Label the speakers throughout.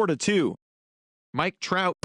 Speaker 1: 4-2. Mike Trout.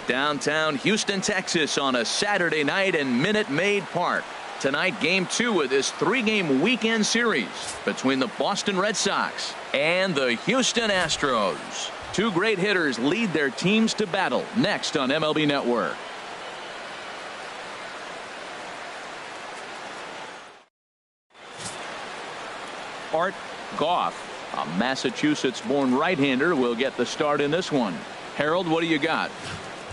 Speaker 2: Downtown Houston, Texas on a Saturday night in Minute Maid Park. Tonight, Game 2 of this 3-game weekend series between the Boston Red Sox and the Houston Astros. Two great hitters lead their teams to battle next on MLB Network. Art Goff, a Massachusetts-born right-hander, will get the start in this one. Harold, what do you got?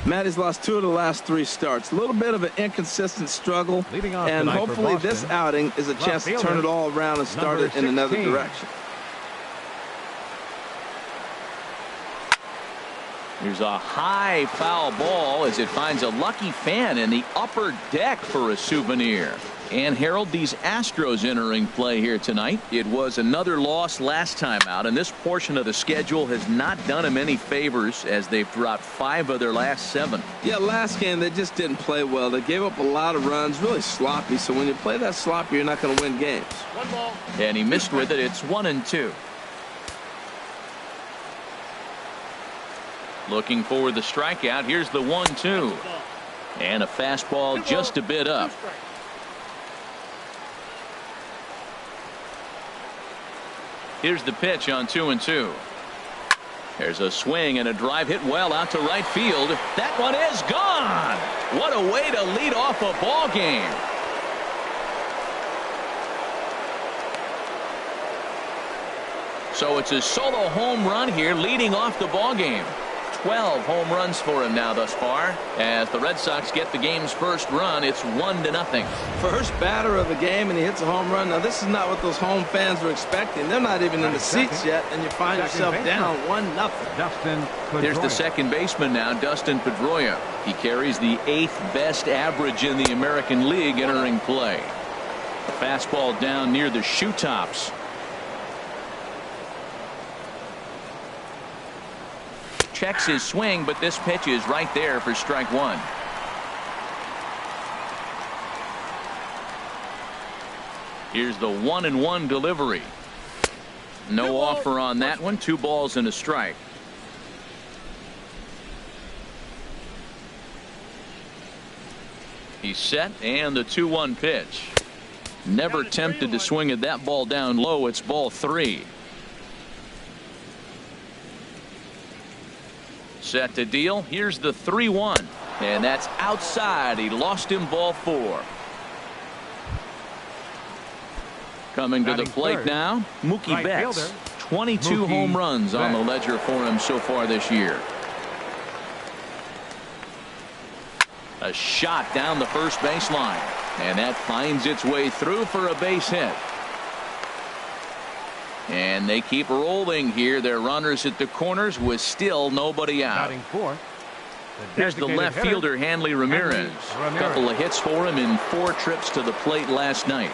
Speaker 3: Matt has lost 2 of the last 3 starts. A little bit of an inconsistent struggle, and hopefully this outing is a chance to turn it all around and start it in another direction.
Speaker 2: Here's a high foul ball as it finds a lucky fan in the upper deck for a souvenir. And Harold, these Astros entering play here tonight. It was another loss last time out, and this portion of the schedule has not done them any favors as they've dropped 5 of their last 7.
Speaker 3: Yeah, last game they just didn't play well. They gave up a lot of runs, really sloppy. So when you play that sloppy, you're not going to win games.
Speaker 4: 1 ball.
Speaker 2: And he missed with it. It's 1-2. Looking for the strikeout. Here's the 1-2. And a fastball just a bit up. Here's the pitch on 2-2. There's a swing and a drive hit well out to right field. That one is gone. What a way to lead off a ball game. So it's a solo home run here leading off the ball game. 12 home runs for him now thus far as the Red Sox get the game's first run. It's 1-0.
Speaker 3: First batter of the game, and he hits a home run. Now this is not what those home fans were expecting. They're not even in the seats yet, and you find yourself down 1-0.
Speaker 2: Here's the second baseman now, Dustin Pedroia. He carries the 8th best average in the American League entering play. A fastball down near the shoe tops. Checks his swing, but this pitch is right there for strike 1. Here's the 1-1 delivery. No offer on that one. 2 balls and a strike. He's set, and the 2-1 pitch. Never tempted to swing at that ball down low. It's ball 3. Set to deal. Here's the 3-1, and that's outside. He lost him, ball 4. Coming to the plate now, Mookie Betts. 22 home runs on the ledger for him so far this year. A shot down the first baseline, and that finds its way through for a base hit. And they keep rolling here. Their runners at the corners with still nobody out. Here's the left fielder, Hanley Ramirez. A couple of hits for him in 4 trips to the plate last night.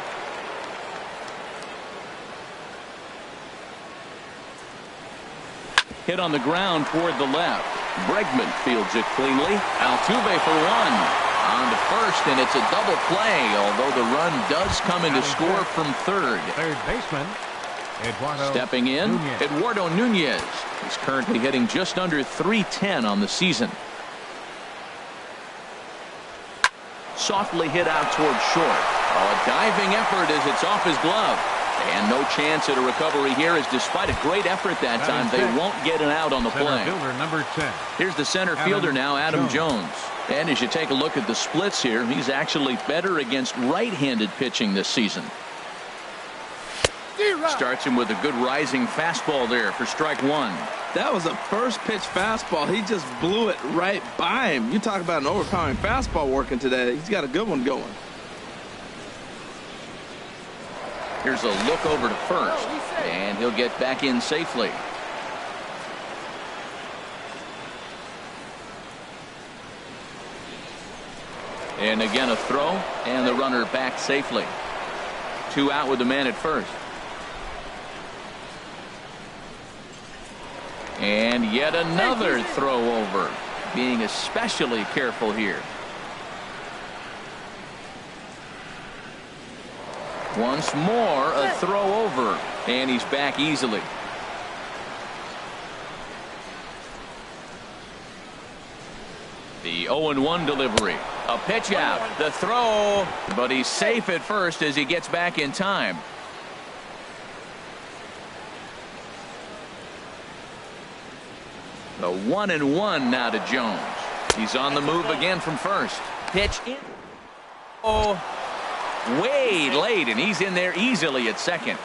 Speaker 2: Hit on the ground toward the left. Bregman fields it cleanly. Altuve for 1. On to first, and it's a double play, although the run does come into score from third.
Speaker 4: Third baseman
Speaker 2: Stepping in, Eduardo Nunez. He's currently hitting just under .310 on the season. Softly hit out toward short. A diving effort as it's off his glove. And no chance at a recovery here, as despite a great effort that time, they won't get an out on the play.
Speaker 1: Number 10.
Speaker 2: Here's the center fielder now, Adam Jones. And as you take a look at the splits here, he's actually better against right-handed pitching this season. Starts him with a good rising fastball there for strike one.
Speaker 3: That was a first pitch fastball. He just blew it right by him. You talk about an overpowering fastball working today. He's got a good one going.
Speaker 2: Here's a look over to first, and he'll get back in safely. And again a throw, and the runner back safely. 2 out with the man at first. And yet another throw over, being especially careful here. Once more a throw over, and he's back easily. The 0-1 delivery. A pitch out. The throw. But he's safe at first as he gets back in time. The 1-1 now to Jones. He's on the move again from first. Pitch in. Oh, way late, and he's in there easily at second.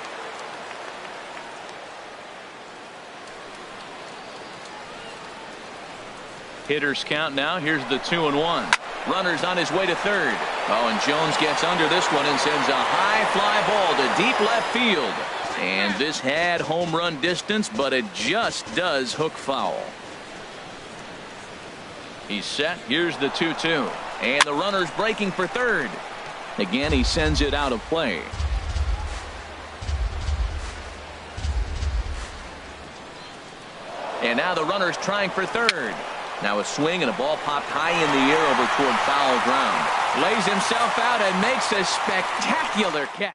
Speaker 2: Hitters count now. Here's the 2-1. Runners on his way to third. Oh, and Jones gets under this one and sends a high fly ball to deep left field. And this had home run distance, but it just does hook foul. He's set. Here's the 2-2. And the runner's breaking for third. Again, he sends it out of play. And now the runner's trying for third. Now a swing and a ball popped high in the air over toward foul ground. Lays himself out and makes a spectacular catch.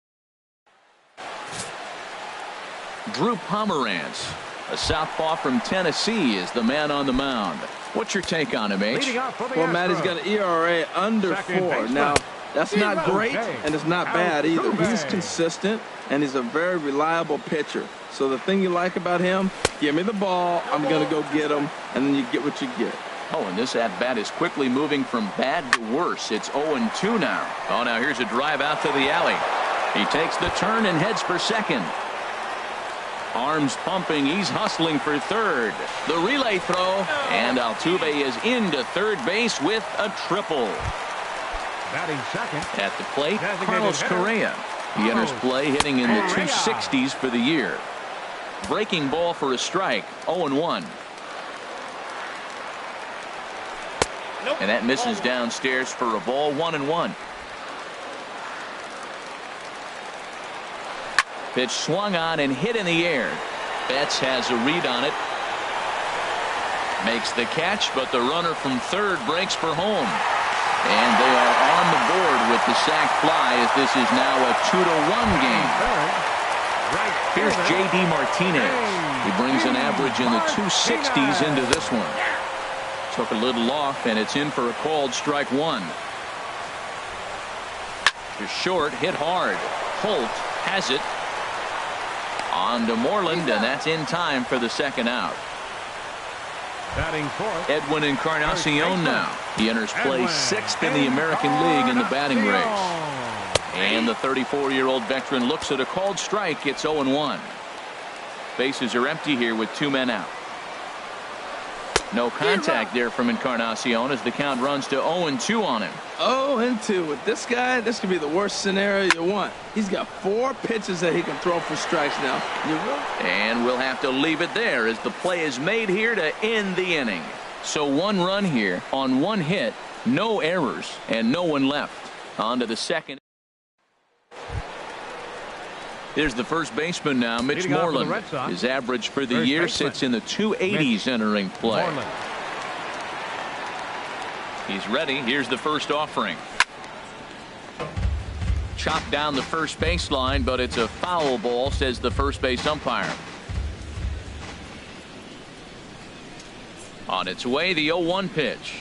Speaker 2: Drew Pomerantz, a southpaw from Tennessee, is the man on the mound. What's your take on him, H?
Speaker 3: Well, Matt, he's got an ERA under 4. Now, that's not great, and it's not bad either. He's consistent, and he's a very reliable pitcher. So the thing you like about him, give me the ball, I'm going to go get him, and then you get what you get.
Speaker 2: Oh, and this at-bat is quickly moving from bad to worse. It's 0-2 now. Oh, now here's a drive out to the alley. He takes the turn and heads for second. Arms pumping. He's hustling for third. The relay throw, and Altuve is into third base with a triple.
Speaker 1: Batting second.
Speaker 2: At the plate, Carlos Correa. He enters play hitting in the 260s for the year. Breaking ball for a strike. 0-1. And that misses downstairs for a ball. 1-1. Pitch swung on and hit in the air. Betts has a read on it. Makes the catch, but the runner from third breaks for home. And they are on the board with the sac fly, as this is now a 2-1 game. Here's J.D. Martinez. He brings an average in the 260s into this one. Took a little off, and it's in for a called strike one. To short, hit hard. Holt has it. On to Moreland, and that's in time for the second out.
Speaker 1: Batting fourth,
Speaker 2: Edwin Encarnacion now. He enters play sixth in the American League in the batting race. And the 34-year-old veteran looks at a called strike. It's 0-1. Bases are empty here with 2 men out. No contact there from Encarnacion as the count runs to 0-2 on him.
Speaker 3: 0-2 with this guy. This could be the worst scenario you want. He's got 4 pitches that he can throw for strikes now.
Speaker 2: And we'll have to leave it there as the play is made here to end the inning. So 1 run here on 1 hit, no errors, and no one left. On to the second. Here's the first baseman now, Mitch Moreland. His average for the year sits in the 280s entering play. He's ready. Here's the first offering. chopped down the first baseline, but it's a foul ball, says the first base umpire. On its way, the 0-1 pitch.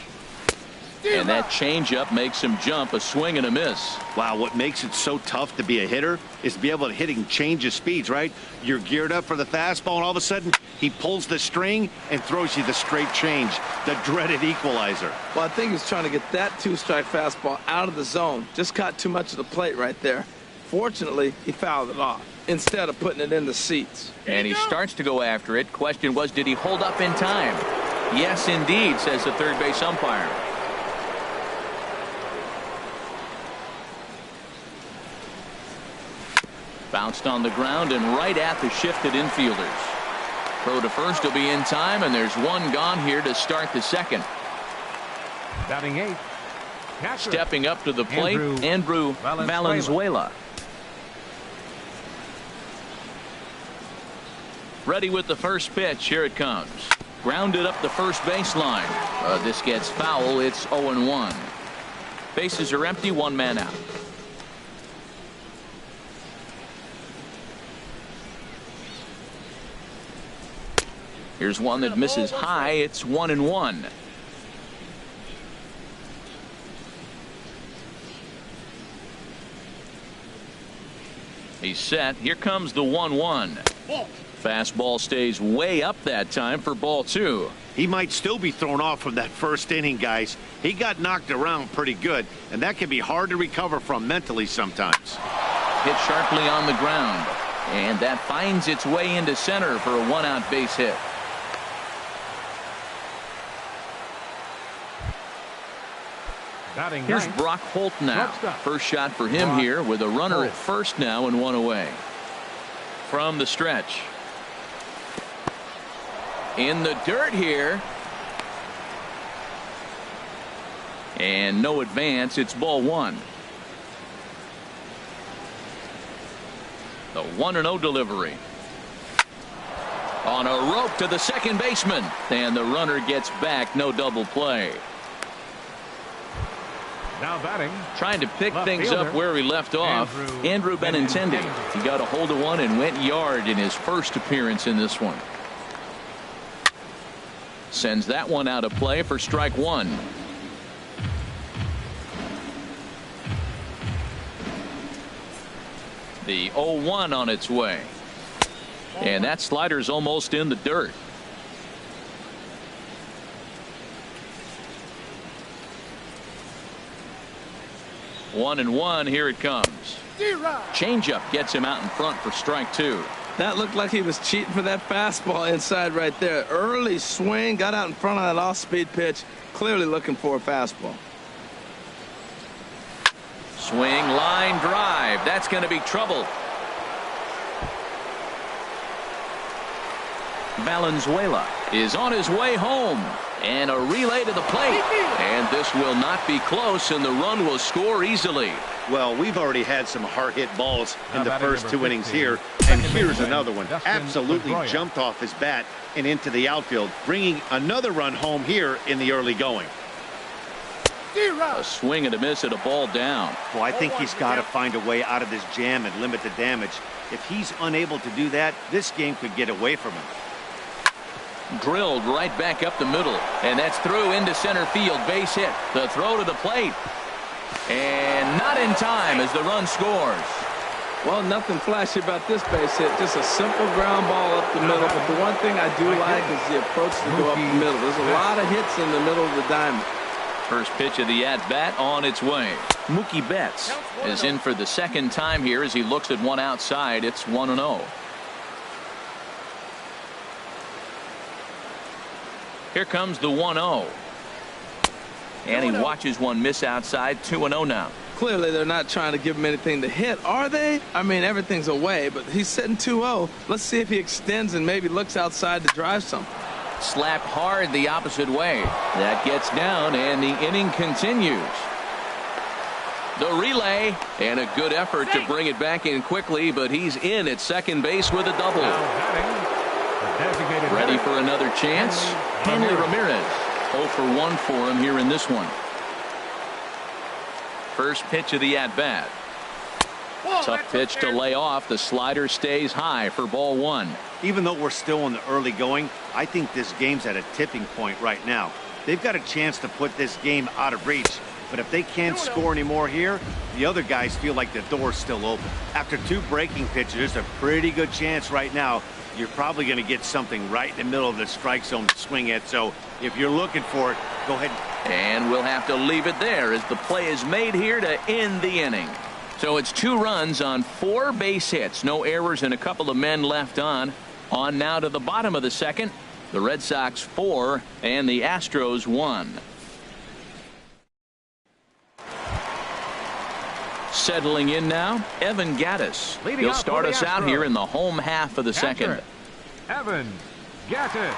Speaker 2: And that changeup makes him jump, a swing and a miss.
Speaker 4: Wow, what makes it so tough to be a hitter is to be able to hit and change his speeds, right? You're geared up for the fastball, and all of a sudden, he pulls the string and throws you the straight change, the dreaded equalizer.
Speaker 3: Well, I think he's trying to get that two-strike fastball out of the zone. Just caught too much of the plate right there. Fortunately, he fouled it off instead of putting it in the seats.
Speaker 2: And he starts to go after it. Question was, did he hold up in time? Yes, indeed, says the third base umpire. Bounced on the ground and right at the shifted infielders. Throw to first will be in time, and there's one gone here to start the second.
Speaker 1: Batting 8th. Catcher.
Speaker 2: Stepping up to the plate, Andrew Valenzuela. Ready with the first pitch. Here it comes. Grounded up the first baseline. This gets foul. It's 0-1. Bases are empty. One man out. Here's one that misses high. It's 1-1. He's set. Here comes the 1-1. Fastball stays way up that time for ball 2.
Speaker 4: He might still be thrown off from that first inning, guys. He got knocked around pretty good, and that can be hard to recover from mentally sometimes.
Speaker 2: Hit sharply on the ground, and that finds its way into center for a one-out base hit. Here's Brock Holt now. First shot for him here with a runner at first now and one away. From the stretch. In the dirt here. And no advance. It's ball 1. The 1-0 delivery. On a rope to the second baseman. And the runner gets back. No double play.
Speaker 1: Now batting.
Speaker 2: Trying to pick things up where he left off. Andrew Benintendi. He got a hold of one and went yard in his first appearance in this one. Sends that one out of play for strike 1. The 0-1 on its way. And that slider's almost in the dirt. 1-1. Here it comes. Changeup gets him out in front for strike 2.
Speaker 3: That looked like he was cheating for that fastball inside right there. Early swing, got out in front of that off-speed pitch. Clearly looking for a fastball.
Speaker 2: Swing, line drive. That's going to be trouble. Valenzuela is on his way home. And a relay to the plate. And this will not be close, and the run will score easily.
Speaker 4: Well, we've already had some hard-hit balls in the first 2 innings here. And here's another one. Absolutely jumped off his bat and into the outfield, bringing another run home here in the early going.
Speaker 2: A swing and a miss at a ball down.
Speaker 4: Well, I think he's got to find a way out of this jam and limit the damage. If he's unable to do that, this game could get away from him.
Speaker 2: Drilled right back up the middle, and that's through into center field. Base hit. The throw to the plate, and not in time as the run scores.
Speaker 3: Well, nothing flashy about this base hit. Just a simple ground ball up the middle. But the one thing I do like is the approach to go up the middle. There's a lot of hits in the middle of the diamond.
Speaker 2: First pitch of the at-bat on its way. Mookie Betts is in for the second time here as he looks at one outside. It's 1-0. Here comes the 1-0. And he watches one miss outside. 2-0 now.
Speaker 3: Clearly they're not trying to give him anything to hit, are they? I mean, everything's away, but he's sitting 2-0. Let's see if he extends and maybe looks outside to drive something.
Speaker 2: Slapped hard the opposite way. That gets down, and the inning continues. The relay, and a good effort to bring it back in quickly, but he's in at second base with a double. Ready for another chance? Henry Ramirez. 0 for 1 for him here in this one. First pitch of the at-bat. Tough pitch to lay off. The slider stays high for ball one.
Speaker 4: Even though we're still in the early going, I think this game's at a tipping point right now. They've got a chance to put this game out of reach. But if they can't score anymore here, the other guys feel like the door's still open. After 2 breaking pitches, there's a pretty good chance right now you're probably going to get something right in the middle of the strike zone to swing at. So if you're looking for it, go ahead.
Speaker 2: And we'll have to leave it there as the play is made here to end the inning. So it's 2 runs on 4 base hits. No errors and a couple of men left on. On now to the bottom of the second. The Red Sox 4 and the Astros 1. Settling in now, Evan Gattis. He'll start us out here in the home half of the second.
Speaker 1: Evan Gattis.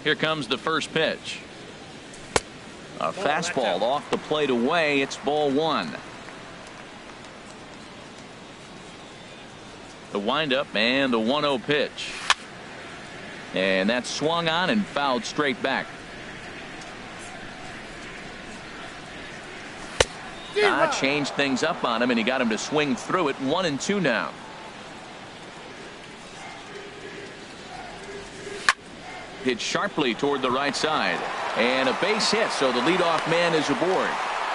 Speaker 2: Here comes the first pitch. A fastball off the plate away. It's ball one. The windup and the 1-0 pitch. And that's swung on and fouled straight back. Changed things up on him, and he got him to swing through it. 1-2 now. Hit sharply toward the right side. And a base hit, so the leadoff man is aboard.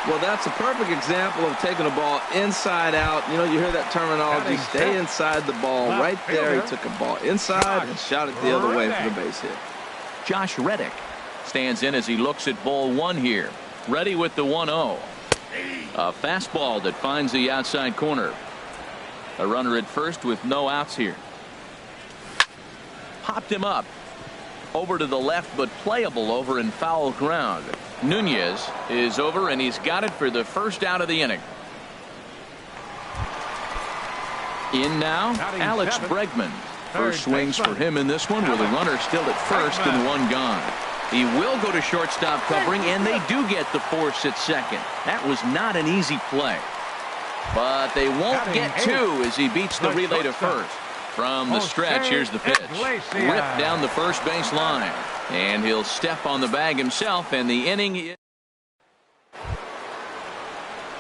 Speaker 3: Well, that's a perfect example of taking a ball inside out. You know, you hear that terminology, stay inside the ball. Right there, he took a ball inside and shot it the other way for the base hit.
Speaker 2: Josh Reddick stands in as he looks at ball one here. Ready with the 1-0. A fastball that finds the outside corner. A runner at first with no outs here. Popped him up. Over to the left, but playable over in foul ground. Nunez is over, and he's got it for the first out of the inning. In now, Alex Bregman. First swings for him in this one with a runner still at first and one gone. He will go to shortstop covering, and they do get the force at second. That was not an easy play. But they won't get two as he beats the relay to first. From the stretch, here's the pitch. Ripped down the first base line. And he'll step on the bag himself, and the inning is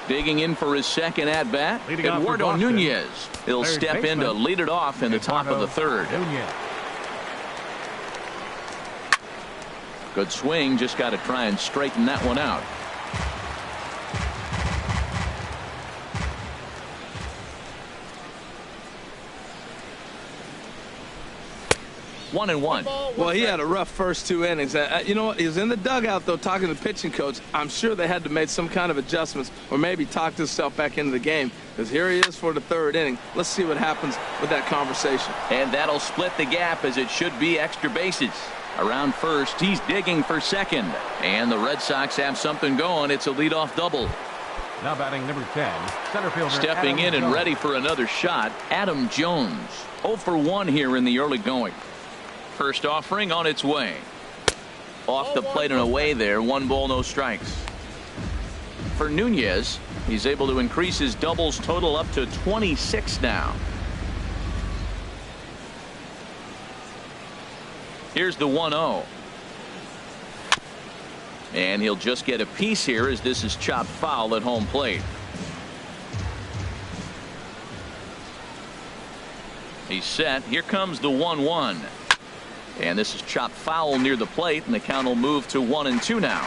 Speaker 2: digging in for his second at-bat. Eduardo Nunez. He'll step in to lead it off in the top of the third. Good swing, just got to try and straighten that one out. One and one.
Speaker 3: Well, he had a rough first 2 innings. You know what? He was in the dugout, though, talking to the pitching coach. I'm sure they had to make some kind of adjustments or maybe talked himself back into the game, because here he is for the third inning. Let's see what happens with that conversation.
Speaker 2: And that'll split the gap, as it should be extra bases. Around first, he's digging for second. And the Red Sox have something going. It's a leadoff double.
Speaker 1: Now batting number 10, center fielder
Speaker 2: stepping in and ready for another shot, Adam Jones. 0 for 1 here in the early going. First offering on its way. Off the plate and away there. 1 ball, no strikes. For Nunez, he's able to increase his doubles total up to 26 now. Here's the 1-0. And he'll just get a piece here as this is chopped foul at home plate. He's set. Here comes the 1-1. And this is chopped foul near the plate, and the count will move to 1-2 now.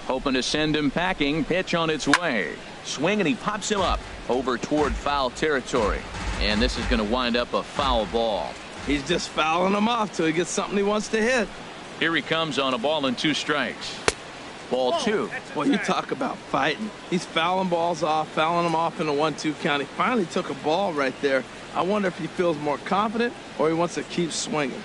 Speaker 2: Hoping to send him packing. Pitch on its way. Swing, and he pops him up over toward foul territory. And this is going to wind up a foul ball.
Speaker 3: He's just fouling him off till he gets something he wants to hit.
Speaker 2: Here he comes on a ball and 2 strikes. Ball 2.
Speaker 3: Well, you talk about fighting. He's fouling balls off, fouling them off in a 1-2 count. He finally took a ball right there. I wonder if he feels more confident or he wants to keep swinging.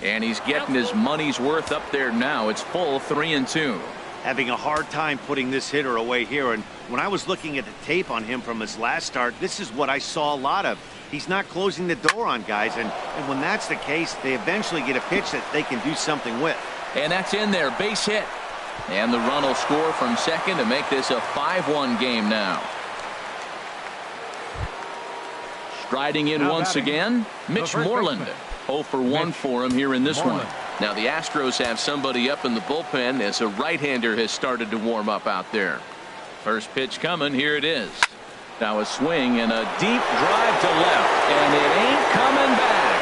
Speaker 2: And he's getting his money's worth up there now. It's full 3-2.
Speaker 4: Having a hard time putting this hitter away here. And when I was looking at the tape on him from his last start, this is what I saw a lot of. He's not closing the door on guys. And when that's the case, they eventually get a pitch that they can do something with.
Speaker 2: And that's in there. Base hit. And the run will score from second to make this a 5-1 game now. Striding in once again, Mitch Moreland. 0 for 1 for him here in this one. Now the Astros have somebody up in the bullpen as a right-hander has started to warm up out there. First pitch coming. Here it is. Now a swing and a deep drive to left. And it ain't coming back.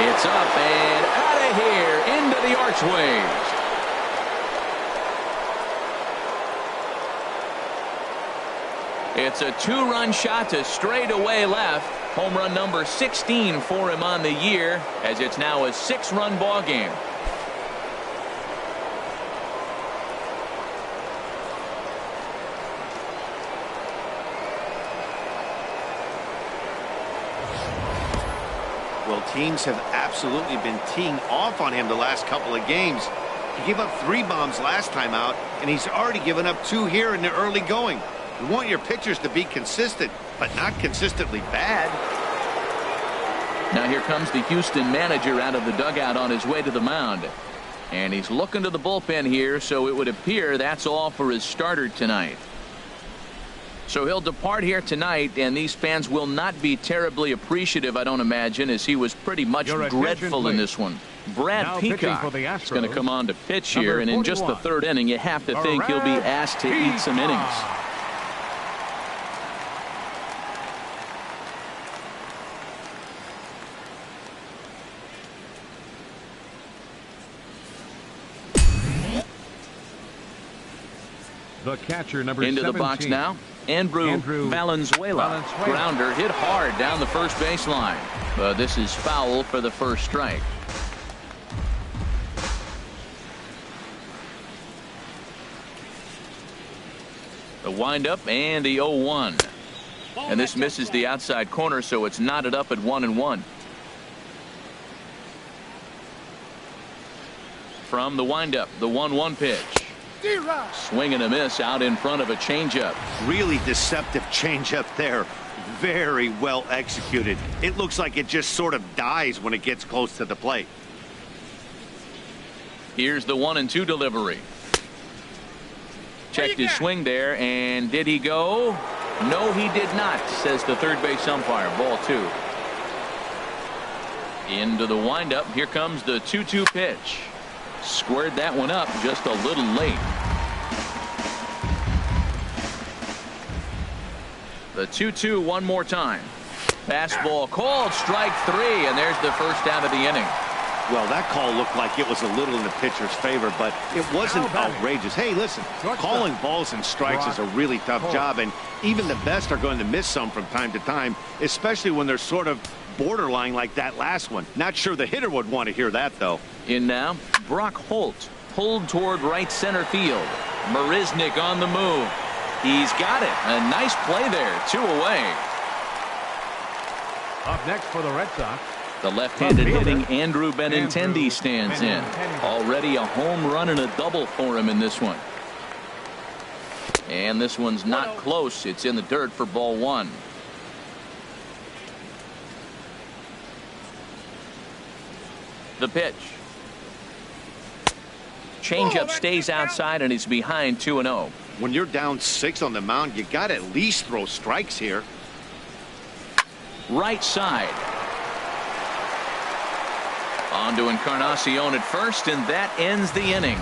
Speaker 2: It's up and out of here into the archways. It's a 2-run shot to straightaway left. Home run number 16 for him on the year, as it's now a 6-run ball game.
Speaker 4: Well, teams have absolutely been teeing off on him the last couple of games. He gave up 3 bombs last time out, and he's already given up 2 here in the early going. You want your pitchers to be consistent, but not consistently bad.
Speaker 2: Now here comes the Houston manager out of the dugout on his way to the mound. And he's looking to the bullpen here, so it would appear that's all for his starter tonight. So he'll depart here tonight, and these fans will not be terribly appreciative, I don't imagine, as he was pretty much dreadful in this one. Brad Peacock is going to come on to pitch here, and in just the 3rd inning, you have to think he'll be asked to eat some innings.
Speaker 1: The catcher, number
Speaker 2: into
Speaker 1: 17.
Speaker 2: the box now. Andrew Valenzuela. Grounder hit hard down the first baseline. This is foul for the first strike. The windup and the 0-1. And this misses the outside corner, so it's knotted up at 1-1. From the windup, the 1-1 pitch. Swing and a miss out in front of a changeup.
Speaker 4: Really deceptive changeup there. Very well executed. It looks like it just sort of dies when it gets close to the plate.
Speaker 2: Here's the 1-2 delivery. Checked his swing there, and did he go? No, he did not, says the third base umpire. Ball 2. Into the windup. Here comes the 2-2 pitch. Squared that one up just a little late. The 2-2 one more time. Fastball called, strike 3, and there's the first out of the inning.
Speaker 4: Well, that call looked like it was a little in the pitcher's favor, but it wasn't outrageous. Hey, listen, calling balls and strikes is a really tough job, and even the best are going to miss some from time to time, especially when they're sort of borderline like that last one. Not sure the hitter would want to hear that, though.
Speaker 2: In now, Brock Holt pulled toward right center field. Marisnick on the move. He's got it. A nice play there. 2 away.
Speaker 1: Up next for the Red Sox,
Speaker 2: the left-handed hitting Andrew Benintendi stands in. Already a home run and a double for him in this one. And this one's not close. It's in the dirt for ball 1. The pitch. Changeup stays outside, and he's behind 2-0.
Speaker 4: When you're down 6 on the mound, you got to at least throw strikes here.
Speaker 2: Right side. On to Encarnacion at first, and that ends the inning.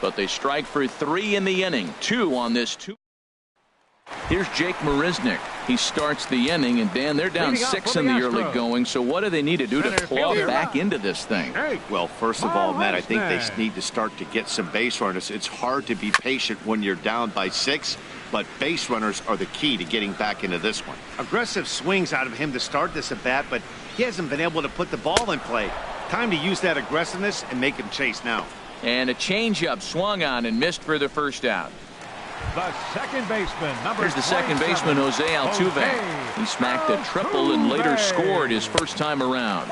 Speaker 2: But they strike for 3 in the inning. 2 on this 2. Here's Jake Marisnick. He starts the inning, and Dan, they're down 6 in the early going. So what do they need to do to claw back into this thing?
Speaker 4: Well, first of all, Matt, I think they need to start to get some base runners. It's hard to be patient when you're down by 6, but base runners are the key to getting back into this one. Aggressive swings out of him to start this at bat, but he hasn't been able to put the ball in play. Time to use that aggressiveness and make him chase now.
Speaker 2: And a changeup swung on and missed for the first out.
Speaker 1: The second baseman,
Speaker 2: Here's the second baseman, Jose Altuve. He smacked a triple and later scored his first time around.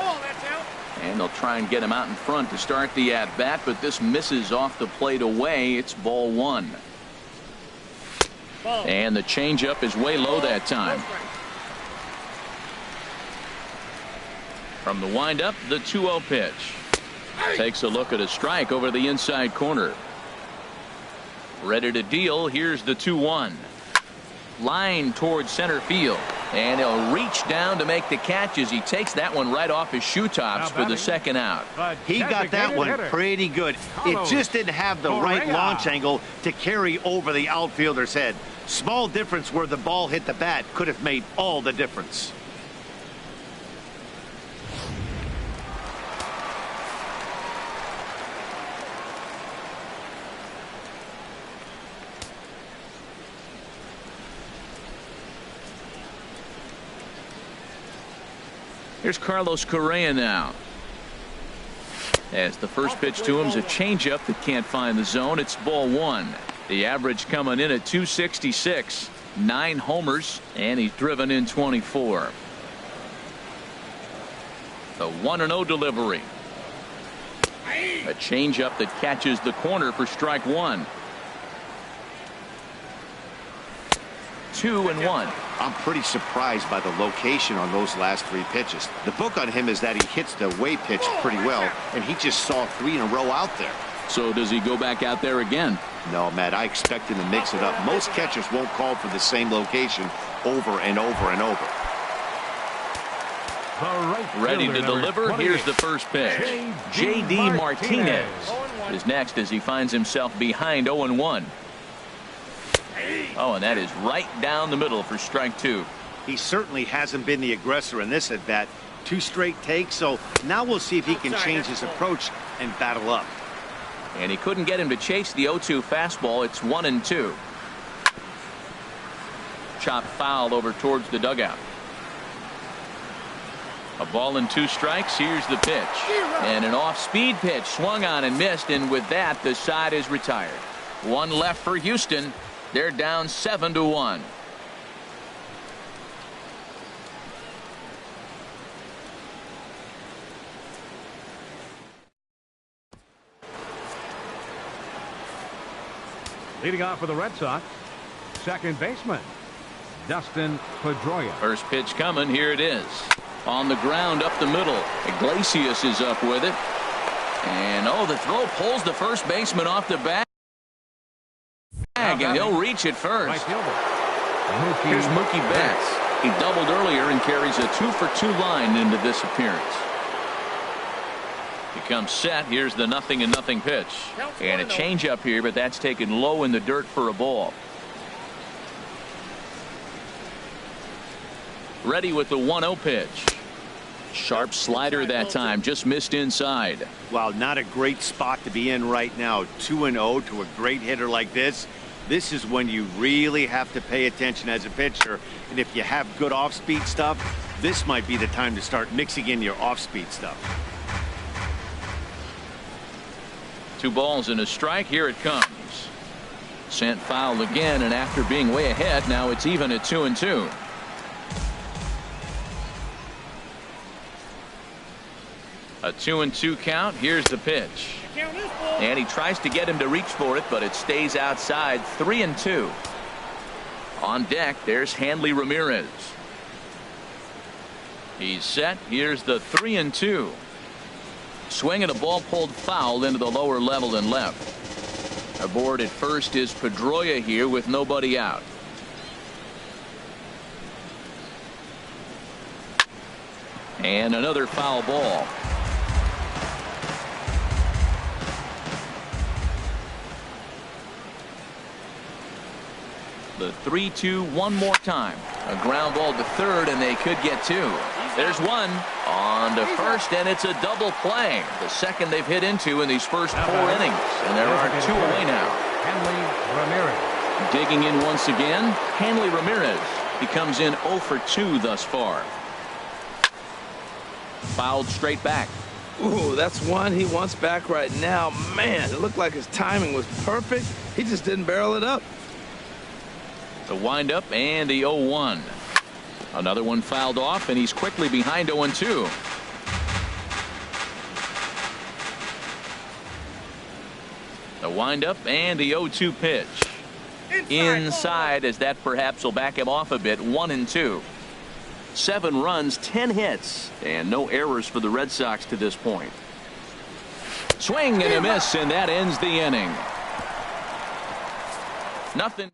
Speaker 2: And they'll try and get him out in front to start the at-bat, but this misses off the plate away. It's ball 1. And the changeup is way low that time. From the windup, the 2-0 pitch. Takes a look at a strike over the inside corner. Ready to deal. Here's the 2-1. Line towards center field. And he'll reach down to make the catch as he takes that one right off his shoe tops for the second out.
Speaker 4: He got that one pretty good. It just didn't have the right launch angle to carry over the outfielder's head. Small difference where the ball hit the bat could have made all the difference.
Speaker 2: Here's Carlos Correa now. As the first pitch to him is a changeup that can't find the zone. It's ball 1. The average coming in at 266. 9 homers, and he's driven in 24. The 1-0 delivery. A changeup that catches the corner for strike 1. 2-1.
Speaker 4: I'm pretty surprised by the location on those last 3 pitches. The book on him is that he hits the way pitch pretty well, and he just saw 3 in a row out there.
Speaker 2: So does he go back out there again?
Speaker 4: No, Matt, I expect him to mix it up. Most catchers won't call for the same location over and over and over.
Speaker 2: Ready to deliver. Here's the first pitch. J.D. Martinez is next as he finds himself behind 0-1. Oh, and that is right down the middle for strike 2.
Speaker 4: He certainly hasn't been the aggressor in this at bat. 2 straight takes, so now we'll see if he can change his approach and battle up.
Speaker 2: And he couldn't get him to chase the 0-2 fastball. It's 1-2. Chopped foul over towards the dugout. A ball and 2 strikes. Here's the pitch. And an off-speed pitch swung on and missed, and with that the side is retired. 1 left for Houston. They're down 7-1.
Speaker 1: Leading off for the Red Sox, second baseman, Dustin Pedroia.
Speaker 2: First pitch coming. Here it is. On the ground up the middle. Iglesias is up with it. And the throw pulls the first baseman off the bag. And he'll reach it first. Here's Mookie Betts. He doubled earlier and carries a 2-for-2 line into this appearance. He comes set. Here's the 0-0 pitch. And a changeup here, but that's taken low in the dirt for a ball. Ready with the 1-0 pitch. Sharp slider that time, just missed inside.
Speaker 4: Well, not a great spot to be in right now. 2-0 to a great hitter like this. This is when you really have to pay attention as a pitcher. And if you have good off-speed stuff, this might be the time to start mixing in your off-speed stuff.
Speaker 2: 2 balls and a strike. Here it comes. Sent foul again, and after being way ahead, now it's even at 2-2. A 2-2 count. Here's the pitch. And he tries to get him to reach for it, but it stays outside. 3-2. On deck, there's Hanley Ramirez. He's set. Here's the 3-2. Swing and a ball pulled foul into the lower level and left. Aboard at first is Pedroia here with nobody out. And another foul ball. The 3-2 one more time. A ground ball to third, and they could get two. There's one on to first, and it's a double play. The second they've hit into in these first 4 innings, and there are 2 away now.
Speaker 1: Hanley Ramirez.
Speaker 2: Digging in once again, Hanley Ramirez. He comes in 0 for 2 thus far. Fouled straight back.
Speaker 3: Ooh, that's one he wants back right now. Man, it looked like his timing was perfect. He just didn't barrel it up.
Speaker 2: The windup and the 0-1. Another one fouled off, and he's quickly behind 0-2. The windup and the 0-2 pitch. Inside, as that perhaps will back him off a bit. 1-2. 7 runs, 10 hits, and no errors for the Red Sox to this point. Swing and a miss, and that ends the inning. Nothing.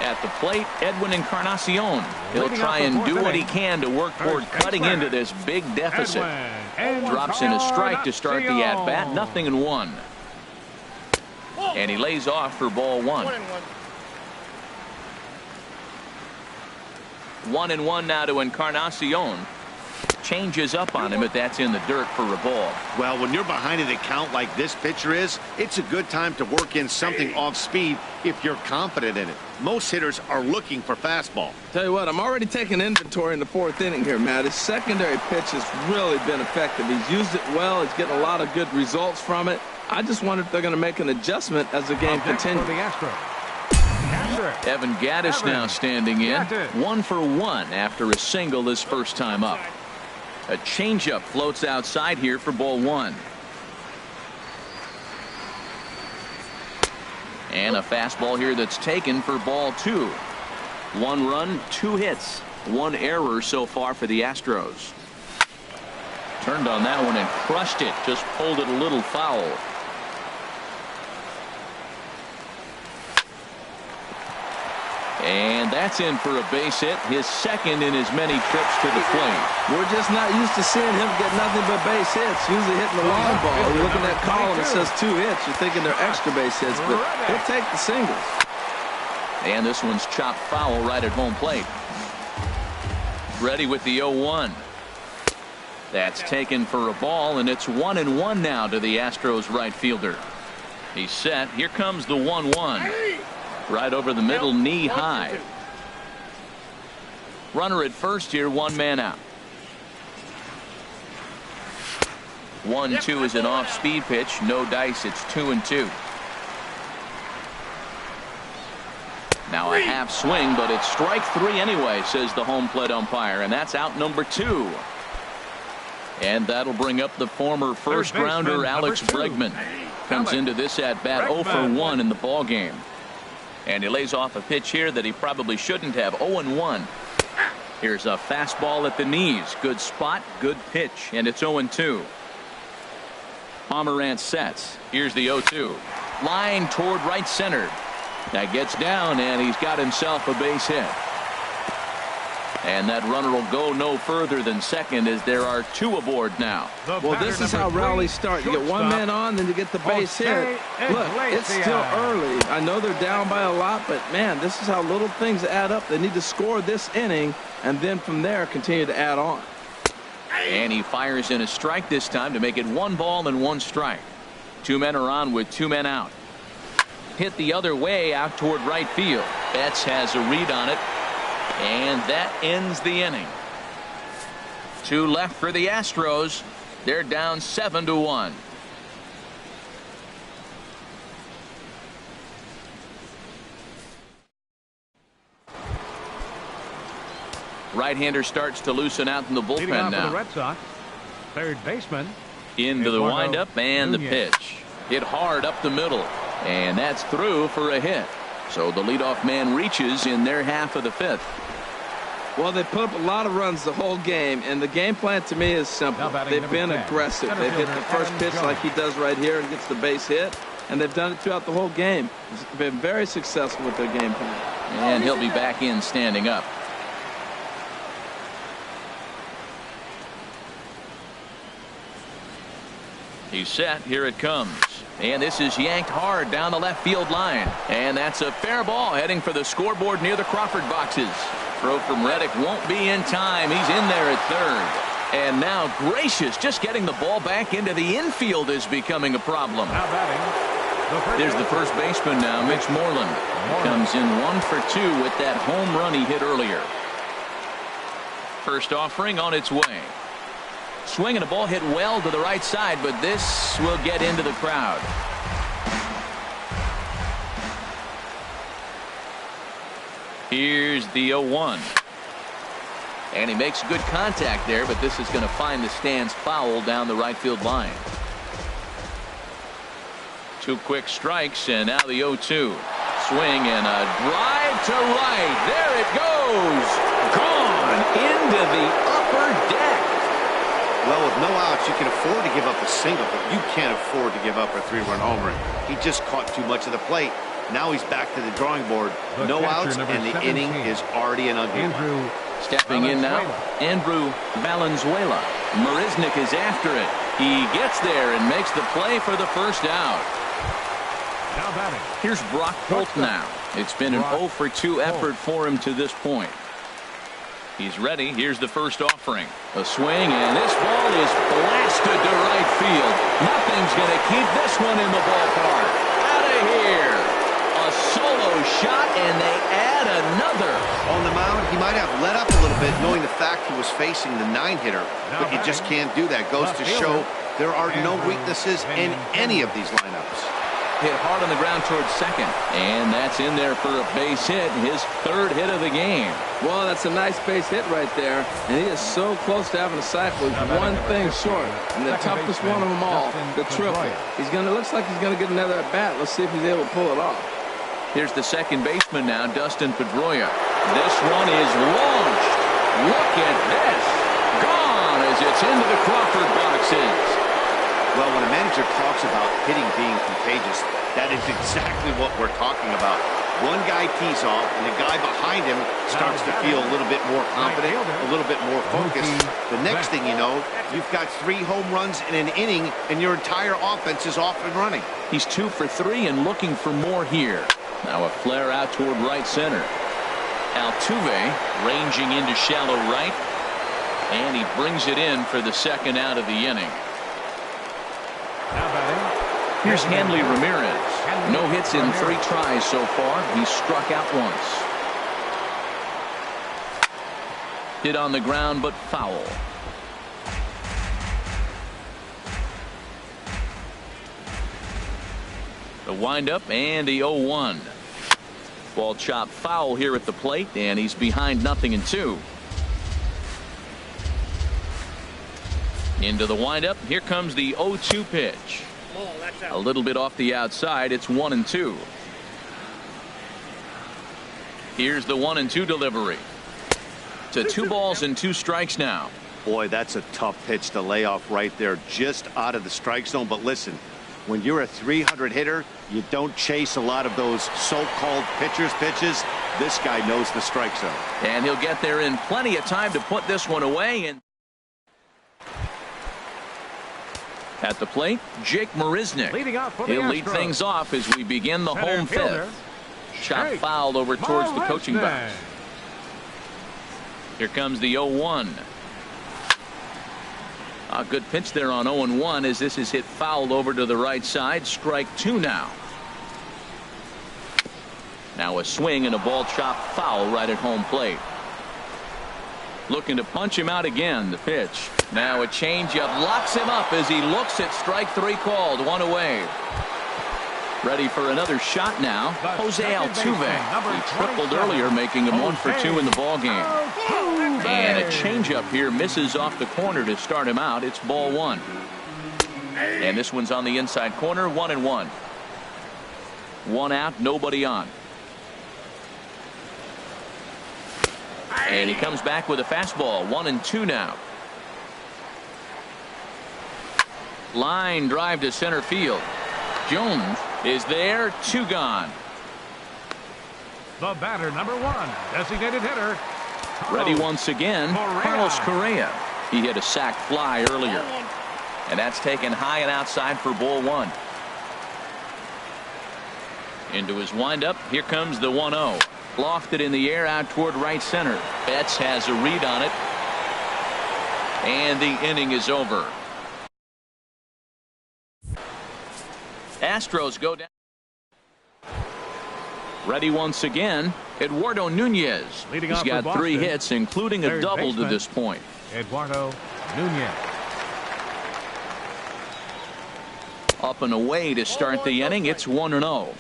Speaker 2: At the plate, Edwin Encarnacion. He'll try and do what he can to work toward cutting into this big deficit. Drops in a strike to start the at-bat. 0-1. And he lays off for ball 1. 1-1 now to Encarnacion. Changes up on him, but that's in the dirt for a ball.
Speaker 4: Well, when you're behind in a count like this pitcher is, it's a good time to work in something off speed if you're confident in it. Most hitters are looking for fastball.
Speaker 3: Tell you what, I'm already taking inventory in the 4th inning here, Matt. His secondary pitch has really been effective. He's used it well. He's getting a lot of good results from it. I just wonder if they're going to make an adjustment as the game continues.
Speaker 2: Evan Gaddis now standing in. 1 for 1 after a single his first time up. A changeup floats outside here for ball 1. And a fastball here that's taken for ball 2. 1 run, 2 hits, 1 error so far for the Astros. Turned on that one and crushed it. Just pulled it a little foul. And that's in for a base hit, his second in as many trips to the plate.
Speaker 3: We're just not used to seeing him get nothing but base hits. Usually hitting the long ball. You look at that column, it says 2 hits. You're thinking they're extra base hits, but he'll take the singles.
Speaker 2: And this one's chopped foul right at home plate. Ready with the 0-1. That's taken for a ball, and it's 1-1 now to the Astros right fielder. He's set. Here comes the 1-1. Right over the middle, knee high. Runner at first here, 1 man out. 1-2 is an off-speed pitch. No dice. It's 2-2. Now a half swing, but it's strike 3 anyway, says the home plate umpire, and that's out number 2. And that'll bring up the former first-rounder Alex Bregman. Comes into this at-bat 0 for 1 in the ball game. And he lays off a pitch here that he probably shouldn't have. 0-1. Here's a fastball at the knees. Good spot, good pitch, and it's 0-2. Pomerantz sets. Here's the 0-2. Line toward right center. That gets down, and he's got himself a base hit. And that runner will go no further than second, as there are 2 aboard now.
Speaker 3: Well, this is how rallies start. You get 1 man on, then you get the base hit. Look, it's still early. I know they're down by a lot, but, man, this is how little things add up. They need to score this inning, and then from there continue to add on.
Speaker 2: And he fires in a strike this time to make it 1 ball and 1 strike. 2 men are on with 2 men out. Hit the other way out toward right field. Betts has a read on it. And that ends the inning. 2 left for the Astros. They're down 7-1. Right-hander starts to loosen out in the bullpen now.
Speaker 1: For the Red Sox, third baseman.
Speaker 2: Into the windup and the pitch. Hit hard up the middle. And that's through for a hit. So the leadoff man reaches in their half of the 5th.
Speaker 3: Well, they put up a lot of runs the whole game, and the game plan to me is simple. They've been aggressive. They've hit the first pitch like he does right here and gets the base hit, and they've done it throughout the whole game. It's been very successful with their game plan.
Speaker 2: And he'll be back in standing up. He's set. Here it comes. And this is yanked hard down the left field line. And that's a fair ball heading for the scoreboard near the Crawford boxes. Throw from Reddick won't be in time. He's in there at third. And now Gracious, just getting the ball back into the infield is becoming a problem.
Speaker 1: Now batting.
Speaker 2: There's the first baseman now, Mitch Moreland. Comes in 1 for 2 with that home run he hit earlier. First offering on its way. Swing and a ball hit well to the right side, but this will get into the crowd. Here's the 0-1. And he makes good contact there, but this is going to find the stands foul down the right field line. 2 quick strikes, and now the 0-2. Swing and a drive to right. There it goes. Gone into the upper deck.
Speaker 4: Well, with no outs, you can afford to give up a single, but you can't afford to give up a 3-run homer. He just caught too much of the plate. Now he's back to the drawing board. No outs, and the inning is already an ugly one.
Speaker 2: Stepping in now, Andrew Valenzuela. Marisnick is after it. He gets there and makes the play for the first out.
Speaker 1: Now batting.
Speaker 2: Here's Brock Holt now. It's been an 0 for 2 effort for him to this point. He's ready. Here's the first offering. A swing, and this ball is blasted to right field. Nothing's going to keep this one in the ballpark. Out of here. A solo shot, and they add another.
Speaker 4: On the mound, he might have let up a little bit, knowing the fact he was facing the 9-hitter, but you just can't do that. Goes to show there are no weaknesses in any of these lineups.
Speaker 2: Hit hard on the ground towards second, and that's in there for a base hit, his 3rd hit of the game.
Speaker 3: Well, that's a nice base hit right there, and he is so close to having a cycle. He's one thing short, and the toughest one of them all, the triple. Looks like he's gonna get another at bat. Let's see if he's able to pull it off.
Speaker 2: Here's the second baseman now, Dustin Pedroia. This one is launched. Look at this. Gone as it's into the Crawford boxes.
Speaker 4: Well, when a manager talks about hitting being contagious, that is exactly what we're talking about. One guy tees off, and the guy behind him starts to feel a little bit more confident, a little bit more focused. The next thing you know, you've got 3 home runs in an inning, and your entire offense is off and running.
Speaker 2: He's 2 for 3 and looking for more here. Now a flare out toward right center. Altuve ranging into shallow right, and he brings it in for the second out of the inning.
Speaker 1: Now batting.
Speaker 2: Here's Hanley Ramirez. No hits in 3 tries so far. He's struck out once. Hit on the ground, but foul. The windup and the 0-1. Ball chopped foul here at the plate, and he's behind 0-2. Into the windup. Here comes the 0-2 pitch. A little bit off the outside. It's 1-2. Here's the 1-2 delivery. To 2 balls and 2 strikes now.
Speaker 4: Boy, that's a tough pitch to lay off right there, just out of the strike zone. But listen, when you're a 300 hitter, you don't chase a lot of those so-called pitcher's pitches. This guy knows the strike zone.
Speaker 2: And he'll get there in plenty of time to put this one away. And at the plate, Jake Marisnick. He'll lead things off as we begin the home 5th. Shot fouled over towards the coaching box. Here comes the 0-1. A good pitch there on 0-1 as this is hit fouled over to the right side. Strike 2 now. Now a swing and a ball chopped foul right at home plate. Looking to punch him out again. The pitch. Now a changeup locks him up as he looks at strike 3 called. 1 away. Ready for another shot now. Jose Altuve. He tripled earlier, making him 1 for 2 in the ball game. And a changeup here misses off the corner to start him out. It's ball 1. And this one's on the inside corner. 1-1. 1 out, nobody on. And he comes back with a fastball. 1-2 now. Line drive to center field. Jones is there. 2 gone.
Speaker 1: The batter, number 1, designated hitter.
Speaker 2: Ready once again, Carlos Correa. He hit a sac fly earlier. And that's taken high and outside for ball one. Into his windup. Here comes the 1-0. Lofted in the air out toward right center. Betts has a read on it. And the inning is over. Astros go down. Ready once again. Eduardo Nunez.
Speaker 1: Leading
Speaker 2: He's
Speaker 1: off for
Speaker 2: got
Speaker 1: Boston,
Speaker 2: 3 hits, including a
Speaker 1: third
Speaker 2: double
Speaker 1: baseman,
Speaker 2: to this point.
Speaker 1: Eduardo Nunez.
Speaker 2: Up and away to start the inning. It's 1-0.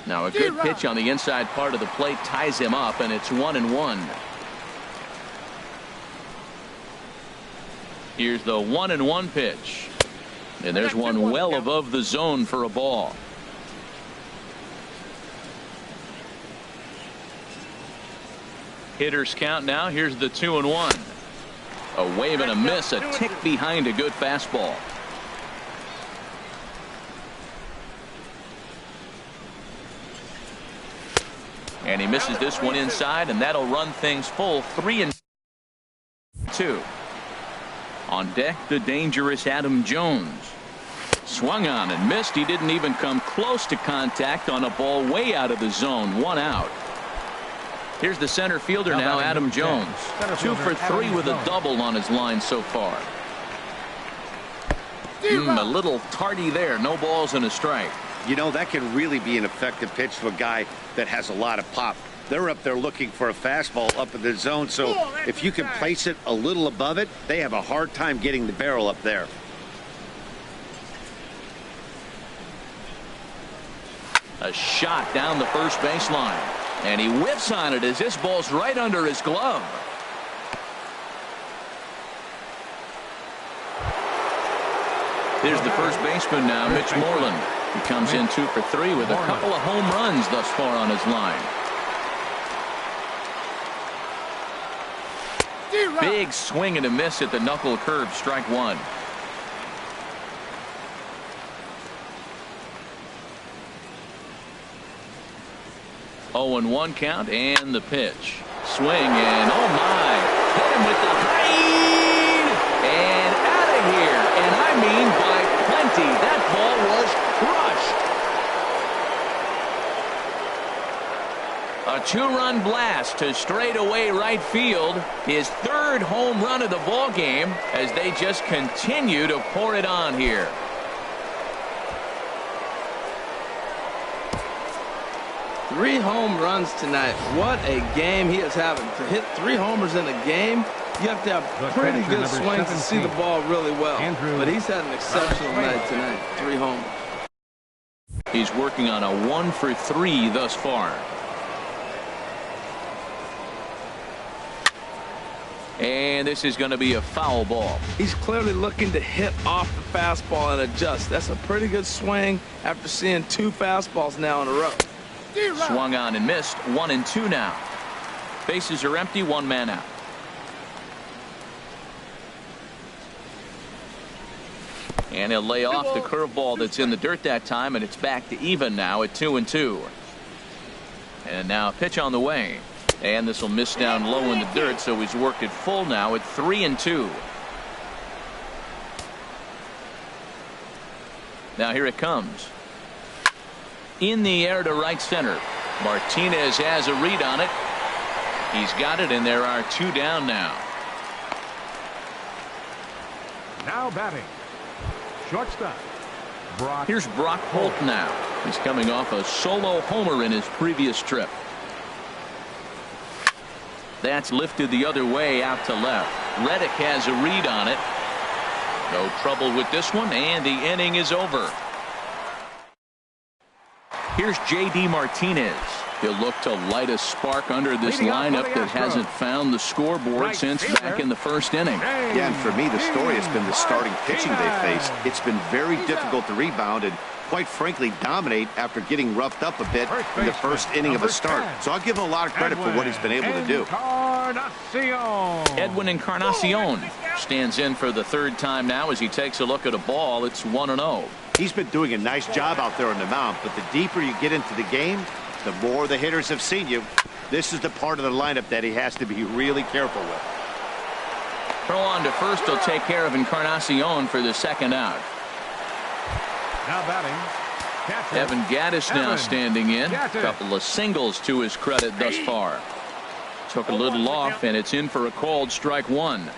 Speaker 2: Now a good pitch on the inside part of the plate ties him up, and it's 1-1. Here's the 1-1 pitch. And there's one well above the zone for a ball. Hitters count now. Here's the 2-1. A wave and a miss, a tick behind a good fastball. And he misses this one inside, and that'll run things full. 3-2. On deck, the dangerous Adam Jones. Swung on and missed. He didn't even come close to contact on a ball way out of the zone. 1 out. Here's the center fielder now, Adam Jones. 2 for 3 with a double on his line so far. A little tardy there. No balls and a strike.
Speaker 4: You know, that can really be an effective pitch to a guy that has a lot of pop. They're up there looking for a fastball up in the zone, so if you can place it a little above it, they have a hard time getting the barrel up there.
Speaker 2: A shot down the first baseline, and he whiffs on it as this ball's right under his glove. Here's the first baseman now, Mitch Moreland. He comes in 2 for 3 with a couple of home runs thus far on his line. Big swing and a miss at the knuckle curve. Strike 1. Oh, and 1 count, and the pitch. Swing, and oh my, hit him with the height, and out of here, and I mean by plenty. That ball was crushed. A 2-run blast to straightaway right field. His 3rd home run of the ball game as they just continue to pour it on here.
Speaker 3: Three home runs tonight. What a game he is having. To hit 3 homers in a game, you have to have pretty good swings to see the ball really well. But he's had an exceptional night tonight. 3 homers.
Speaker 2: He's working on a 1 for 3 thus far. And this is going to be a foul ball.
Speaker 3: He's clearly looking to hit off the fastball and adjust. That's a pretty good swing after seeing 2 fastballs now in a row.
Speaker 2: Swung on and missed. 1 and 2 now. Bases are empty. 1 man out. And he'll lay off the curveball that's in the dirt that time, and it's back to even now at 2 and 2. And now a pitch on the way. And this will miss down low in the dirt, so he's worked it full now at 3 and 2. Now here it comes. In the air to right center. Martinez has a read on it. He's got it, and there are 2 down now.
Speaker 1: Now batting. Shortstop.
Speaker 2: Here's Brock Holt now. He's coming off a solo homer in his previous trip. That's lifted the other way out to left. Reddick has a read on it. No trouble with this one, and the inning is over. Here's J.D. Martinez. He'll look to light a spark under this lineup that hasn't found the scoreboard since back in the first inning.
Speaker 4: Yeah, and for me, the story has been the starting pitching they faced. It's been very difficult to rebound and, quite frankly, dominate after getting roughed up a bit in the first inning of a start. So I'll give him a lot of credit for what he's been able to do.
Speaker 2: Edwin Encarnacion stands in for the 3rd time now as he takes a look at a ball. It's 1-0.
Speaker 4: He's been doing a nice job out there on the mound, but the deeper you get into the game, The more the hitters have seen you, this is the part of the lineup that he has to be really careful with.
Speaker 2: Throw on to first will take care of Encarnacion for the second out.
Speaker 1: Now batting, catcher,
Speaker 2: Evan Gaddis now standing in. A
Speaker 1: Gaddis.
Speaker 2: couple of singles to his credit thus far. Took a little off, and it's in for a called strike one.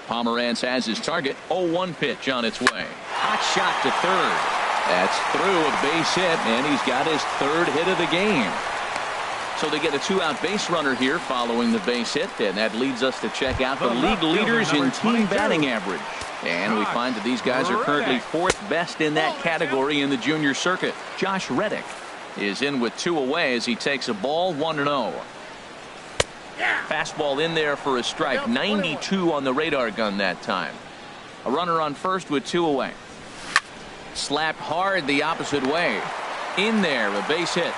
Speaker 2: Pomerantz has his target. 0-1 pitch on its way. Hot shot to third. That's through a base hit, and he's got his third hit of the game. So they get a two-out base runner here following the base hit, and that leads us to check out the league leaders in team batting average. And we find that these guys are currently fourth best in that category in the junior circuit. Josh Reddick is in with 2 away as he takes a ball, 1-0. Fastball in there for a strike. 92 on the radar gun that time. A runner on first with 2 away. Slapped hard the opposite way. In there, a base hit.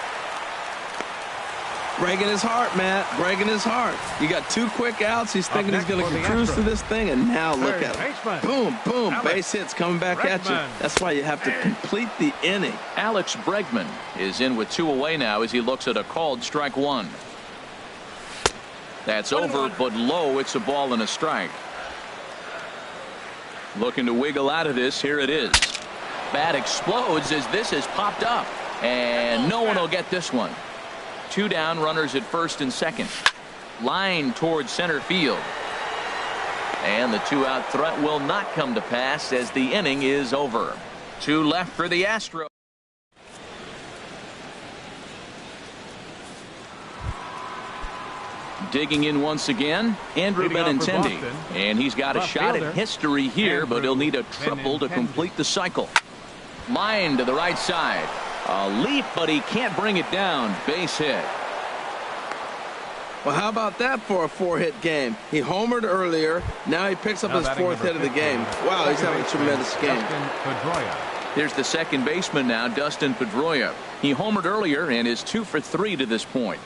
Speaker 3: Breaking his heart, Matt. Breaking his heart. You got 2 quick outs. He's thinking he's going to cruise through this thing, and now look at it. Boom, boom. Base hits coming back at you. That's why you have to complete the inning.
Speaker 2: Alex Bregman is in with 2 away now as he looks at a called strike one. That's over, but low. It's a ball and a strike. Looking to wiggle out of this. Here it is. Bat explodes as this has popped up, and no one will get this one. 2 down, runners at first and second. Line towards center field. And the 2-out threat will not come to pass as the inning is over. 2 left for the Astros. Digging in once again, Andrew Benintendi. And he's got a shot at history here, but he'll need a triple to complete the cycle. Line to the right side. A leap, but he can't bring it down. Base hit.
Speaker 3: Well, how about that for a 4-hit game? He homered earlier. Now he picks up his 4th hit of the game. Wow, he's having a tremendous game.
Speaker 2: Here's the second baseman now, Dustin Pedroia. He homered earlier and is 2 for 3 to this point.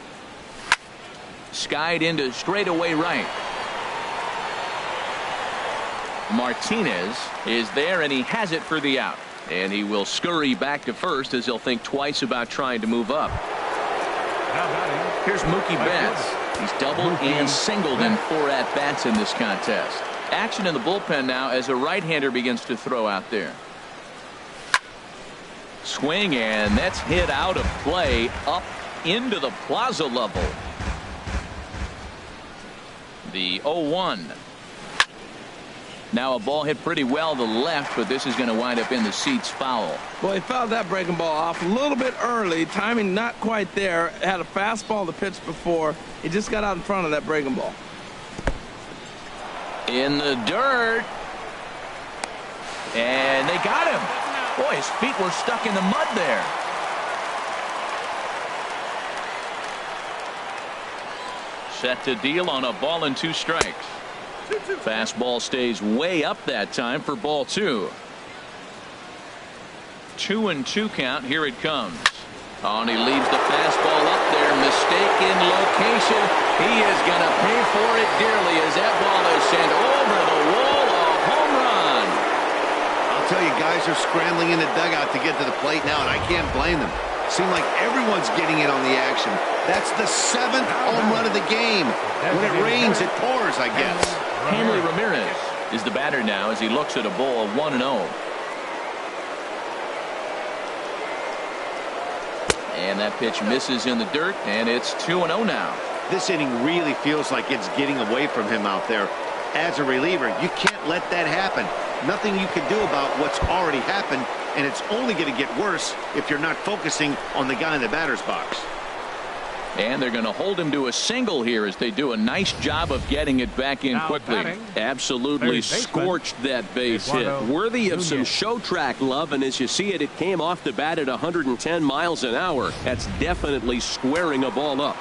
Speaker 2: Skied into straightaway right. Martinez is there, and he has it for the out. And he will scurry back to first as he'll think twice about trying to move up. Here's Mookie Betts. He's doubled and singled in 4 at-bats in this contest. Action in the bullpen now as a right-hander begins to throw out there. Swing, and that's hit out of play up into the plaza level. The 0-1. Now a ball hit pretty well to the left, but this is going to wind up in the seats foul.
Speaker 3: Well, he fouled that breaking ball off a little bit early. Timing not quite there. Had a fastball to pitch before. He just got out in front of that breaking ball.
Speaker 2: In the dirt. And they got him. Boy, his feet were stuck in the mud there. Set to deal on a ball and 2 strikes. Fastball stays way up that time for ball 2. 2-2 count. Here it comes. Oh, and he leaves the fastball up there. Mistaken location. He is going to pay for it dearly as that ball is sent over the wall. A home run.
Speaker 4: I'll tell you, guys are scrambling in the dugout to get to the plate now, and I can't blame them. Seems like everyone's getting in on the action. That's the 7th home run of the game. When it rains, it pours, I guess.
Speaker 2: Hanley Ramirez is the batter now as he looks at a ball 1-0. And that pitch misses in the dirt, and it's 2-0 now.
Speaker 4: This inning really feels like it's getting away from him out there. As a reliever, you can't let that happen. Nothing you can do about what's already happened, and it's only going to get worse if you're not focusing on the guy in the batter's box.
Speaker 2: And they're going to hold him to a single here as they do a nice job of getting it back in quickly. Absolutely scorched that base hit.
Speaker 5: Worthy of some show track love, and as you see it, it came off the bat at 110 miles an hour. That's definitely squaring a ball up.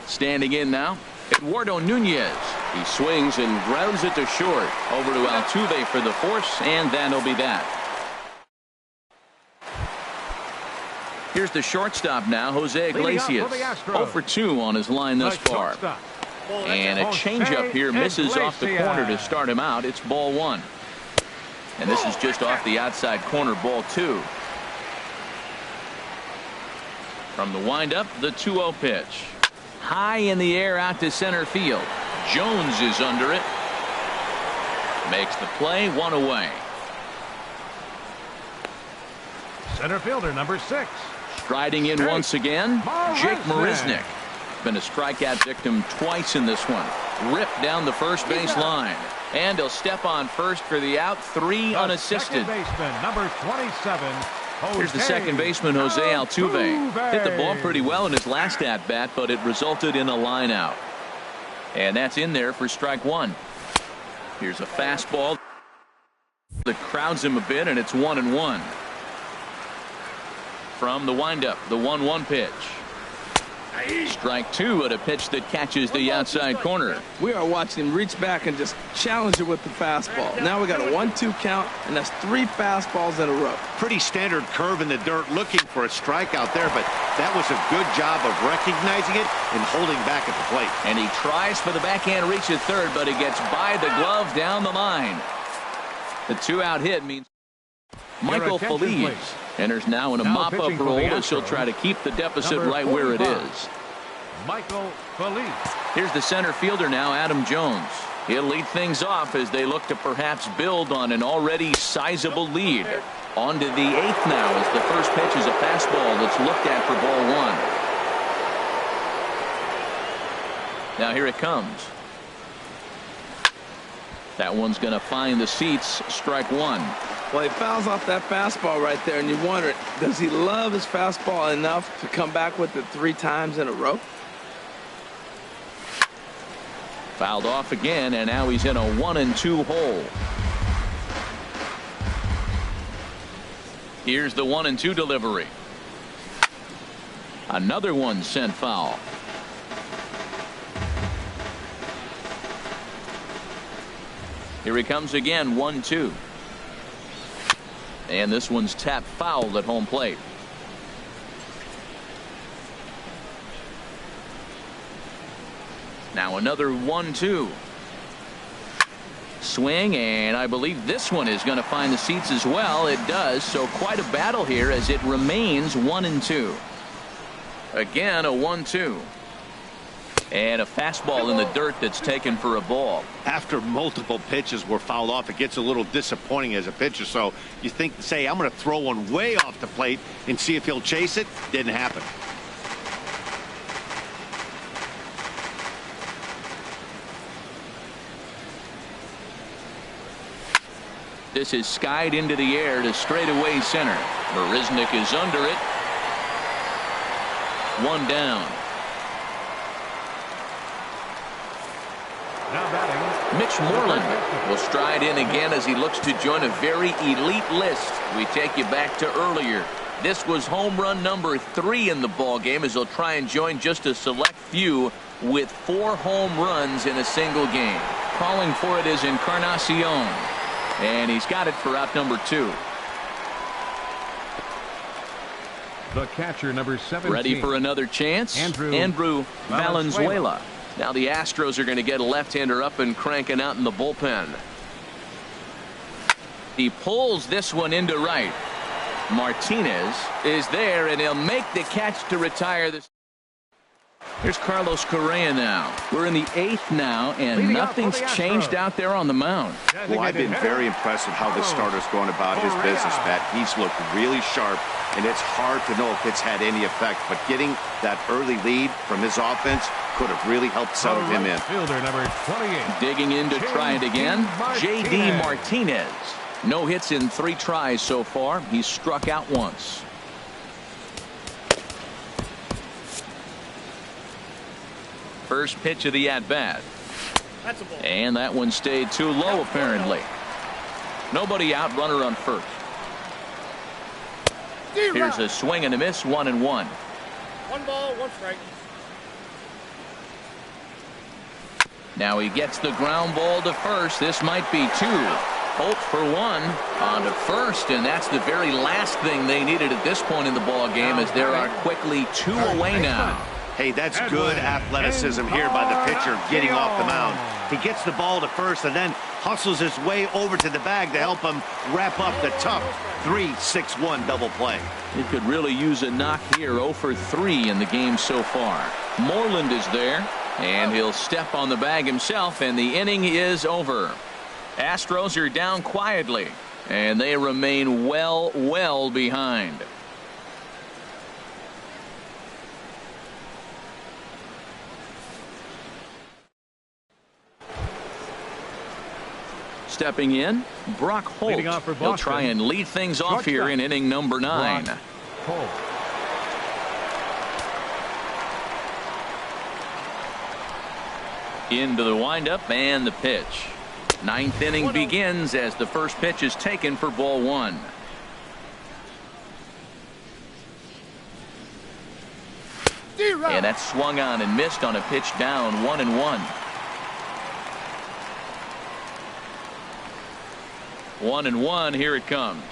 Speaker 2: Standing in now, Eduardo Nunez. He swings and grounds it to short. Over to Altuve for the force, and that'll be that. Here's the shortstop now, Jose Iglesias. 0 for 2 on his line thus far. And a changeup here misses off the corner to start him out. It's ball 1. And this is just off the outside corner, ball 2. From the windup, the 2-0 pitch. High in the air out to center field. Jones is under it. Makes the play, 1 away.
Speaker 1: Center fielder number 6.
Speaker 2: Striding in once again, Jake Marisnick. Been a strikeout victim twice in this one. Ripped down the first base line. And he'll step on first for the out. 3 unassisted.
Speaker 1: Second baseman number 27.
Speaker 2: Here's the second baseman, Jose Altuve. Hit the ball pretty well in his last at-bat, but it resulted in a line out. And that's in there for strike 1. Here's a fastball that crowds him a bit, and it's 1-1. From the windup, the 1-1 pitch. Strike 2 at a pitch that catches the outside corner.
Speaker 3: We are watching him reach back and just challenge it with the fastball. Now we got a 1-2 count, and that's 3 fastballs in a row.
Speaker 4: Pretty standard curve in the dirt, looking for a strikeout there, but that was a good job of recognizing it and holding back at the plate.
Speaker 2: And he tries for the backhand reach at third, but he gets by the glove down the line. The 2-out hit means Michael Feliz enters now in a mop-up role as he'll try to keep the deficit right where it is.
Speaker 1: Michael Feliz.
Speaker 2: Here's the center fielder now, Adam Jones. He'll lead things off as they look to perhaps build on an already sizable lead. On to the 8th now as the first pitch is a fastball that's looked at for ball 1. Now here it comes. That one's going to find the seats. Strike 1.
Speaker 3: Well, he fouls off that fastball right there, and you wonder, does he love his fastball enough to come back with it 3 times in a row?
Speaker 2: Fouled off again, and now he's in a 1-2 hole. Here's the 1-2 delivery. Another one sent foul. Here he comes again, 1-2. And this one's tapped foul at home plate. Now another 1-2. Swing, and I believe this one is going to find the seats as well. It does, so quite a battle here as it remains 1-2. Again, a 1-2. And a fastball in the dirt that's taken for a ball.
Speaker 4: After multiple pitches were fouled off, it gets a little disappointing as a pitcher. So you think, say, I'm going to throw one way off the plate and see if he'll chase it. Didn't happen.
Speaker 2: This is skied into the air to straightaway center. Marisnick is under it. 1 down.
Speaker 1: Now batting,
Speaker 2: Mitch Moreland will stride in again as he looks to join a very elite list. We take you back to earlier. This was home run number 3 in the ball game as he'll try and join just a select few with 4 home runs in a single game. Calling for it is Encarnacion, and he's got it for out number 2.
Speaker 1: the catcher, number 17.
Speaker 2: Ready for another chance? Andrew Valenzuela. Now the Astros are going to get a left-hander up and cranking out in the bullpen. He pulls this one into right. Martinez is there, and he'll make the catch to retire this. Here's Carlos Correa now. We're in the 8th now, and nothing's changed out there on the mound.
Speaker 6: Well, I've been very impressed with how this starter's going about his business, Pat. He's looked really sharp, and it's hard to know if it's had any effect. But getting that early lead from his offense could have really helped settle him in.
Speaker 1: Fielder number 28.
Speaker 2: Digging in to try it again, J.D. Martinez. No hits in 3 tries so far. He's struck out once. First pitch of the at-bat. And that one stayed too low, apparently. Nobody out, runner on first. Here's a swing and a miss, 1-1.
Speaker 7: 1 ball, 1 strike.
Speaker 2: Now he gets the ground ball to first. This might be 2. Hope for 1 on to first, and that's the very last thing they needed at this point in the ball game, as there are quickly 2 away now.
Speaker 4: Hey, that's good athleticism here by the pitcher getting off the mound. He gets the ball to first and then hustles his way over to the bag to help him wrap up the tough 3-6-1 double play.
Speaker 2: He could really use a knock here. 0 for 3 in the game so far. Moreland is there, and he'll step on the bag himself, and the inning is over. Astros are down quietly, and they remain well behind. Stepping in, Brock Holt. He'll try and lead things off here in inning number 9. Into the windup and the pitch. 9th inning begins as the first pitch is taken for ball 1. And that's swung on and missed on a pitch down 1-1. 1-1, here it comes.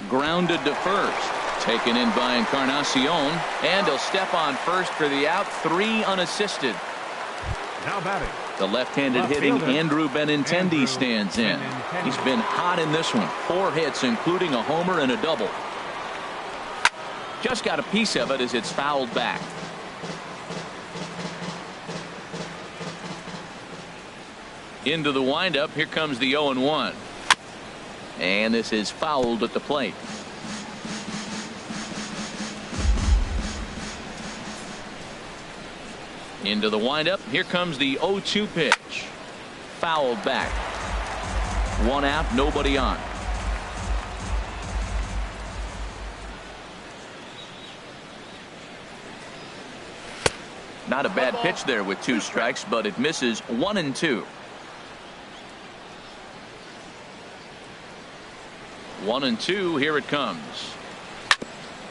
Speaker 2: Grounded to first. Taken in by Encarnacion. And he'll step on first for the out. 3 unassisted.
Speaker 1: Now batting.
Speaker 2: The left-handed hitting Andrew Benintendi stands in. He's been hot in this one. 4 hits, including a homer and a double. Just got a piece of it as it's fouled back. Into the windup. Here comes the 0-1. And this is fouled at the plate. Into the windup. Here comes the 0-2 pitch. Fouled back. 1 out, nobody on. Not a bad pitch there with 2 strikes, but it misses. 1-2. 1-2, here it comes.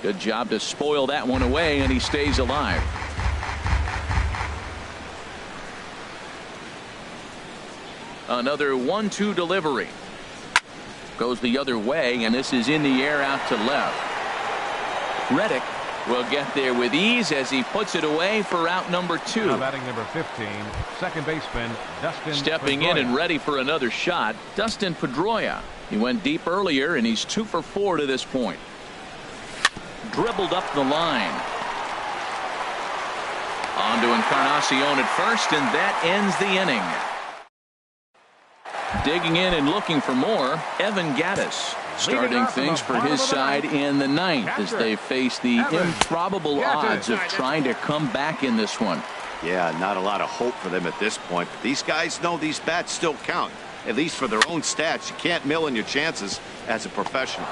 Speaker 2: Good job to spoil that one away, and he stays alive. Another 1-2 delivery. Goes the other way, and this is in the air out to left. Reddick will get there with ease as he puts it away for out number 2.
Speaker 1: Now batting number 15, second baseman Dustin
Speaker 2: Stepping
Speaker 1: Pedroia.
Speaker 2: in and ready for another shot, Dustin Pedroia. He went deep earlier, and he's 2 for 4 to this point. Dribbled up the line. On to Encarnacion at first, and that ends the inning. Digging in and looking for more, Evan Gattis starting things for his side in the 9th as they face the improbable odds of trying to come back in this one.
Speaker 6: Yeah, not a lot of hope for them at this point, but these guys know these bats still count, at least for their own stats. You can't mill in your chances as a professional.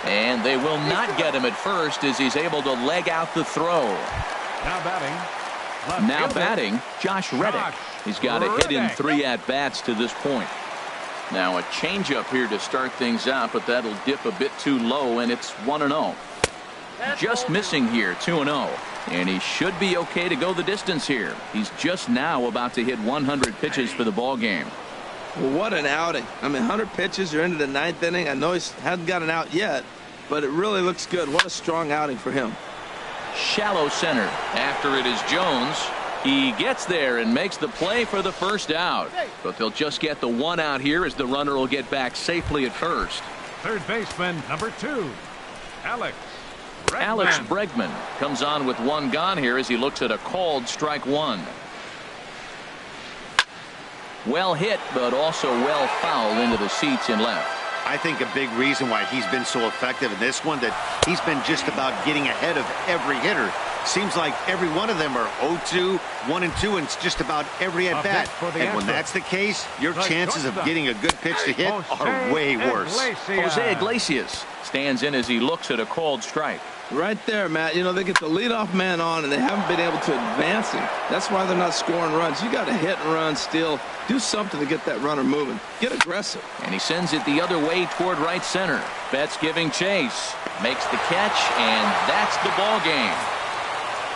Speaker 2: And they will not get him at first as he's able to leg out the throw. Now batting, Josh Reddick. He's got a hit in 3 at-bats to this point. Now a changeup here to start things out, but that'll dip a bit too low, and it's 1-0. Just missing here, 2-0. And he should be okay to go the distance here. He's just now about to hit 100 pitches for the ball game.
Speaker 3: Well, what an outing. I mean, 100 pitches, you're into the 9th inning. I know he hasn't got an out yet, but it really looks good. What a strong outing for him.
Speaker 2: Shallow center. After it is Jones. He gets there and makes the play for the first out. But they'll just get the 1 out here as the runner will get back safely at first.
Speaker 1: Third baseman number 2, Alex
Speaker 2: Bregman comes on with 1 gone here as he looks at a called strike 1. Well hit, but also well fouled into the seats in left.
Speaker 4: I think a big reason why he's been so effective in this one, that he's been just about getting ahead of every hitter. Seems like every one of them are 0-2, 1-2, and it's just about every at bat. And when that's the case, your chances of getting a good pitch to hit are way worse.
Speaker 2: Jose Iglesias stands in as he looks at a called strike.
Speaker 3: Right there, Matt. You know, they get the leadoff man on, and they haven't been able to advance him. That's why they're not scoring runs. You got to hit and run, steal, do something to get that runner moving. Get aggressive.
Speaker 2: And he sends it the other way toward right center. Betts giving chase, makes the catch, and that's the ball game.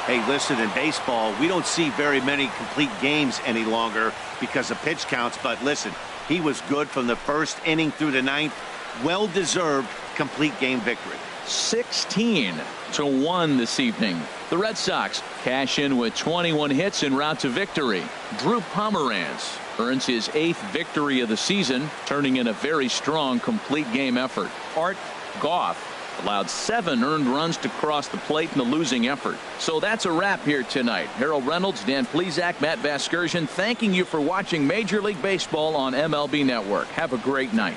Speaker 4: Hey, listen, in baseball, we don't see very many complete games any longer because of pitch counts. But listen, he was good from the first inning through the 9th. Well-deserved complete game victory.
Speaker 2: 16-1 this evening. The Red Sox cash in with 21 hits en route to victory. Drew Pomeranz earns his 8th victory of the season, turning in a very strong complete game effort. Art Goff allowed 7 earned runs to cross the plate in the losing effort. So that's a wrap here tonight. Harold Reynolds, Dan Plesac, Matt Vasgersian, thanking you for watching Major League Baseball on MLB Network. Have a great night.